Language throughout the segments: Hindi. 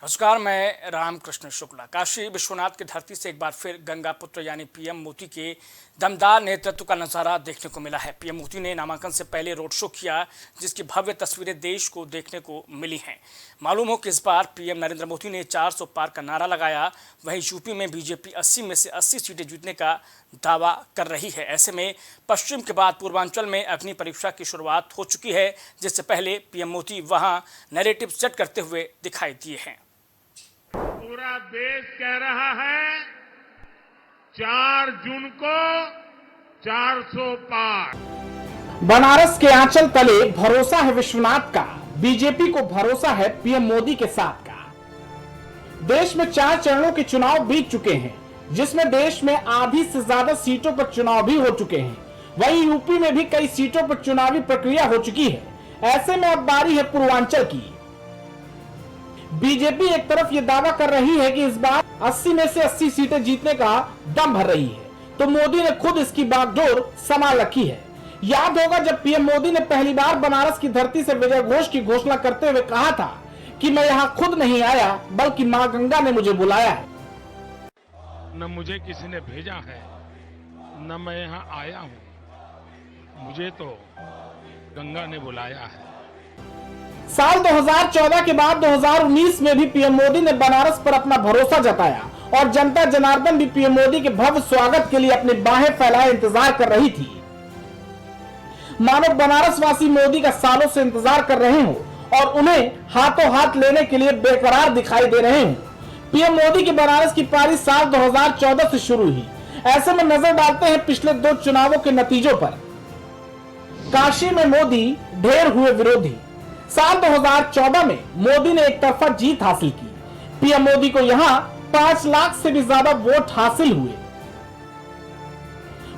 नमस्कार, मैं रामकृष्ण शुक्ला। काशी विश्वनाथ की धरती से एक बार फिर गंगा पुत्र यानी पीएम मोदी के दमदार नेतृत्व का नजारा देखने को मिला है। पीएम मोदी ने नामांकन से पहले रोड शो किया, जिसकी भव्य तस्वीरें देश को देखने को मिली हैं। मालूम हो कि इस बार पीएम नरेंद्र मोदी ने 400 पार का नारा लगाया। वहीं यूपी में बीजेपी 80 में से 80 सीटें जीतने का दावा कर रही है। ऐसे में पश्चिम के बाद पूर्वांचल में अग्नि परीक्षा की शुरुआत हो चुकी है, जिससे पहले पीएम मोदी वहां नैरेटिव सेट करते हुए दिखाई दिए हैं। पूरा देश कह रहा है 4 जून को 400 पार। बनारस के आंचल तले भरोसा है विश्वनाथ का, बीजेपी को भरोसा है पीएम मोदी के साथ का। देश में 4 चरणों के चुनाव बीत चुके हैं, जिसमें देश में आधी से ज्यादा सीटों पर चुनाव भी हो चुके हैं। वहीं यूपी में भी कई सीटों पर चुनावी प्रक्रिया हो चुकी है। ऐसे में अब बारी है पूर्वांचल की। बीजेपी एक तरफ ये दावा कर रही है कि इस बार 80 में से 80 सीटें जीतने का दम भर रही है, तो मोदी ने खुद इसकी बागडोर संभाल रखी है। याद होगा जब पीएम मोदी ने पहली बार बनारस की धरती से विजय घोष की घोषणा करते हुए कहा था कि मैं यहाँ खुद नहीं आया, बल्कि मां गंगा ने मुझे बुलाया है। न मुझे किसी ने भेजा है, न मैं यहाँ आया हूँ, मुझे तो गंगा ने बुलाया है। साल 2014 के बाद 2019 में भी पीएम मोदी ने बनारस पर अपना भरोसा जताया और जनता जनार्दन भी पीएम मोदी के भव्य स्वागत के लिए अपनी बाहें फैलाए इंतजार कर रही थी। मानो बनारस वासी मोदी का सालों से इंतजार कर रहे हो और उन्हें हाथों हाथ लेने के लिए बेकरार दिखाई दे रहे हो। पीएम मोदी की बनारस की पारी साल 2014 से शुरू हुई। ऐसे में नजर डालते हैं पिछले 2 चुनावों के नतीजों पर। काशी में मोदी ढेर हुए विरोधी। साल 2014 में मोदी ने एक तरफा जीत हासिल की। पीएम मोदी को यहां 5 लाख से भी ज्यादा वोट हासिल हुए।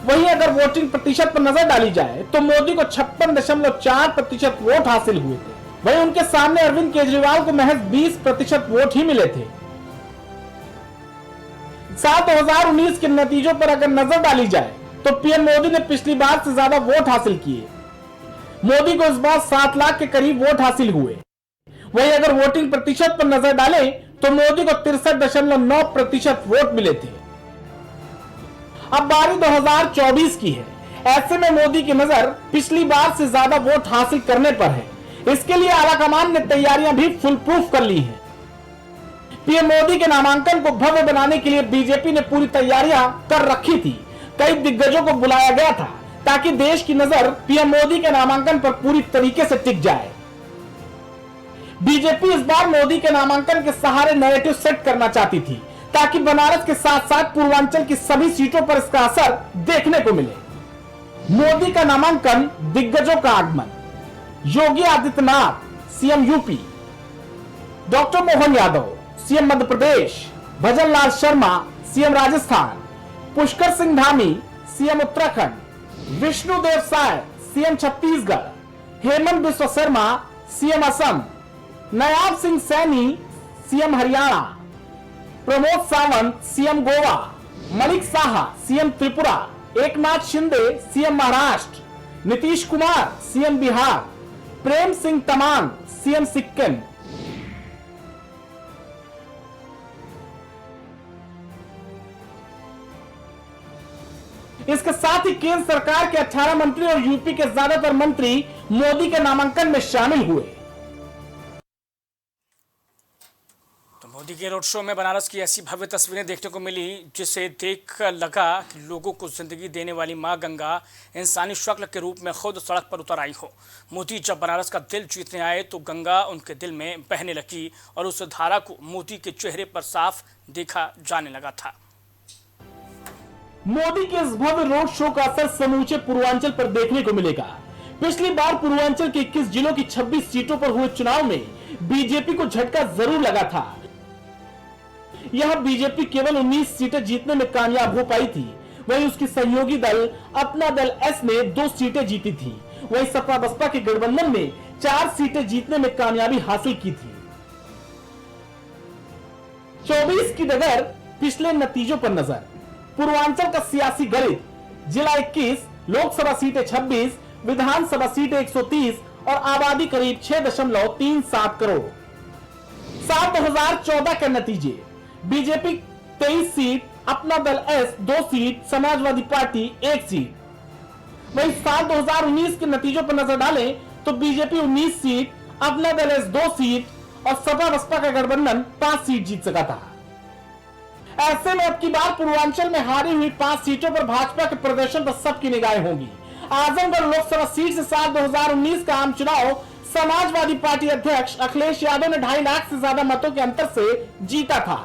वहीं अगर वोटिंग प्रतिशत पर नजर डाली जाए तो मोदी को 56.4% वोट हासिल हुए थे। वहीं उनके सामने अरविंद केजरीवाल को महज 20% वोट ही मिले थे। साल 2019 के नतीजों पर अगर नजर डाली जाए तो पीएम मोदी ने पिछली बार से ज्यादा वोट हासिल किए। मोदी को इस बार 7 लाख के करीब वोट हासिल हुए। वहीं अगर वोटिंग प्रतिशत पर नजर डालें तो मोदी को 63.9% वोट मिले थे। अब बारी 2024 की है। ऐसे में मोदी की नजर पिछली बार से ज्यादा वोट हासिल करने पर है। इसके लिए आलाकमान ने तैयारियां भी फुल प्रूफ कर ली हैं। पीएम मोदी के नामांकन को भव्य बनाने के लिए बीजेपी ने पूरी तैयारियां कर रखी थी। कई दिग्गजों को बुलाया गया था ताकि देश की नजर पीएम मोदी के नामांकन पर पूरी तरीके से टिक जाए। बीजेपी इस बार मोदी के नामांकन के सहारे नैरेटिव सेट करना चाहती थी, ताकि बनारस के साथ साथ पूर्वांचल की सभी सीटों पर इसका असर देखने को मिले। मोदी का नामांकन, दिग्गजों का आगमन। Yogi Adityanath CM UP, doctor Mohan Yadav CM Madhya Pradesh, Bhajan Lal Sharma CM Rajasthan, Pushkar Singh Dhami CM Uttarakhand, Vishnudeo Sai CM Chhattisgarh, Hemant Biswa Sarma CM Assam, Nayab Singh Saini CM Haryana, Pramod Sawant CM Goa, Malik Saha CM Tripura, Eknath Shinde CM Maharashtra, Nitish Kumar CM Bihar, Prem Singh Tamang CM Sikkim. इसके साथ ही केंद्र सरकार के 18 मंत्री और यूपी के ज्यादातर मंत्री मोदी के नामांकन में शामिल हुए। तो मोदी के रोड शो में बनारस की ऐसी भव्य तस्वीरें देखने को मिली, जिसे देख लगा कि लोगों को जिंदगी देने वाली मां गंगा इंसानी शक्ल के रूप में खुद सड़क पर उतर आई हो। मोदी जब बनारस का दिल जीतने आए तो गंगा उनके दिल में बहने लगी और उस धारा को मोदी के चेहरे पर साफ देखा जाने लगा था। मोदी के इस भव्य रोड शो का असर समूचे पूर्वांचल पर देखने को मिलेगा। पिछली बार पूर्वांचल के 21 जिलों की 26 सीटों पर हुए चुनाव में बीजेपी को झटका जरूर लगा था। यहां बीजेपी केवल 19 सीटें जीतने में कामयाब हो पाई थी। वहीं उसकी सहयोगी दल अपना दल एस ने 2 सीटें जीती थी। वहीं सपा बसपा के गठबंधन ने 4 सीटें जीतने में कामयाबी हासिल की थी। 24 की डगर पिछले नतीजों पर नजर। पूर्वांचल का सियासी गणित, जिला 21, लोकसभा सीटें 26, विधानसभा सीटें 130 और आबादी करीब 6.37 करोड़। साल 2014 के नतीजे, बीजेपी 23 सीट, अपना दल S 2 seat, Samajwadi party 1 seat. वहीं साल 2019 के नतीजों पर नजर डालें तो बीजेपी 19 सीट, अपना दल एस 2 सीट और सपा बसपा का गठबंधन 5 सीट जीत सका था। ऐसे में अब की बार पूर्वांचल में हारी हुई 5 सीटों पर भाजपा के प्रदर्शन पर सबकी निगाहें होंगी। आजमगढ़ लोकसभा सीट से साल 2019 का आम चुनाव समाजवादी पार्टी अध्यक्ष अखिलेश यादव ने 2.5 लाख से ज्यादा मतों के अंतर से जीता था।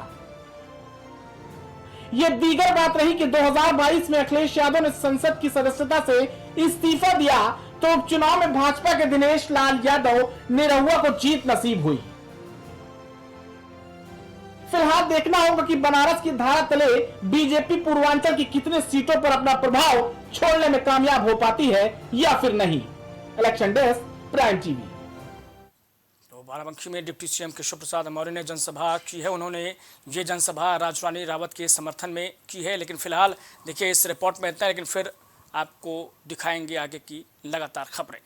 यह दीगर बात रही कि 2022 में अखिलेश यादव ने संसद की सदस्यता से इस्तीफा दिया तो उपचुनाव में भाजपा के दिनेश लाल यादव निरहुआ को जीत नसीब हुई। फिलहाल देखना होगा कि बनारस की धारा तले बीजेपी पूर्वांचल की कितने सीटों पर अपना प्रभाव छोड़ने में कामयाब हो पाती है या फिर नहीं। Election desk, prime TV. तो बाराबंकी में डिप्टी सीएम केशव प्रसाद मौर्य ने जनसभा की है। उन्होंने ये जनसभा राजरानी रावत के समर्थन में की है। लेकिन फिलहाल देखिए इस रिपोर्ट में इतना, लेकिन फिर आपको दिखाएंगे आगे की लगातार खबरें।